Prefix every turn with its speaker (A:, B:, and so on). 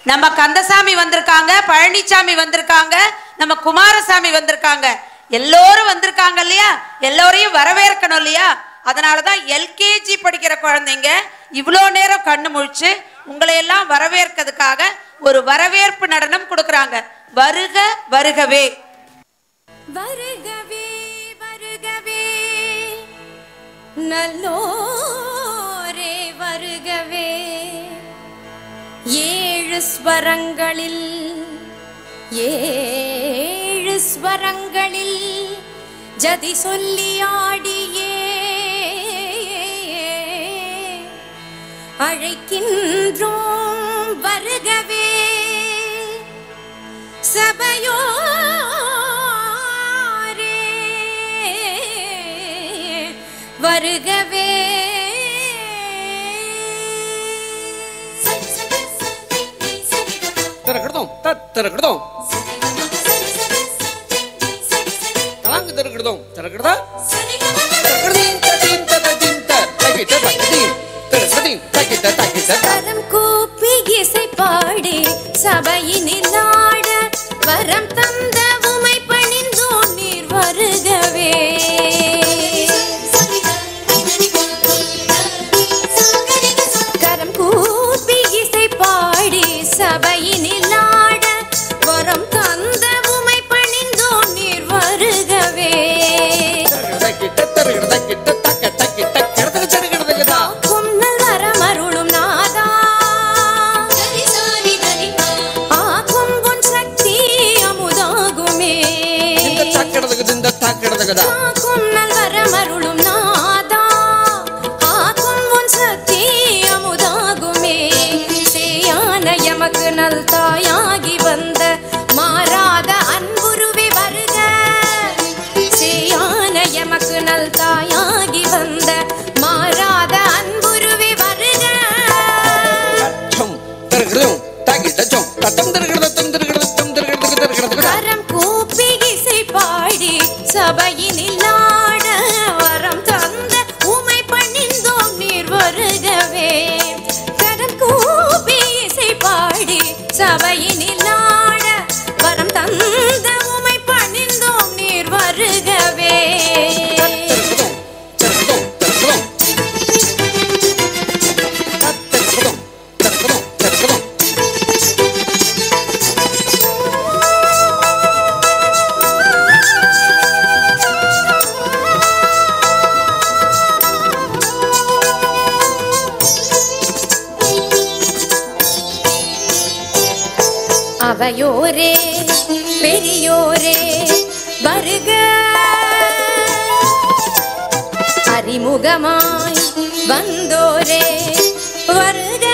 A: நம்ம கந்தசாமி வந்திருக்காங்க, பழனிசாமி வந்திருக்காங்க, நம்ம குமாரசாமி வந்திருக்காங்க, எல்லோரும் வந்திருக்காங்க இல்லையா? எல்லோரையும் வரவேற்கணும் இல்லையா? அதனாலதான் எல்கேஜி படிக்கிற குழந்தைங்க இவ்வளோ நேரம் கண்ணு முழிச்சு உங்களை எல்லாம் வரவேற்கிறதுக்காக ஒரு வரவேற்பு நடனம் கொடுக்கறாங்க. வருக வருகவே.
B: வருகவே வருகவே நல்லோரே வருகவே. ஏழு ஸ்வரங்களில் ஜதி சொல்லி ஆடியே அழைக்கின்றோம் வருகவே. சபையோரே வருகவே.
C: திறக்கட்டும் திறக்கட்டும் தலாங்கு திறக்கட்டும் திறக்கட்டா
B: கரம் கூப்பி இசை பாடி சபையினில் ஆட வரம் தந்த உமை பணிந்தோம் நீர் வருகவே. கரம் கூப்பி இசை பாடி சபையினில் ஆட வரம் தந்த உமை பணிந்தோம் நீர் வருகவே. குன்னல் வரமருளும் நாதா ஆக்கும் உன் சக்தி அமுதாகுமே. சேயான எமக்கு நல் தாயாகி வந்த மாறாத அன்புருவே வருக. சேயான எமக்கு நல் தாயாகி வந்த மாறாத அன்புருவே வருக. கரம் கூப்பி இசை பாடி சபையினில் ஆட வரம் தந்த உமை பணிந்தோம் நீர் வருகவே. கரம் கூப்பி இசை பாடி சபையினில் ஆட வரம் தந்த உமை பணிந்தோம் நீர் வருகவே. அவையோரே பெரியோரே வருக. அறிமுகமாய் வந்தோரே வருக.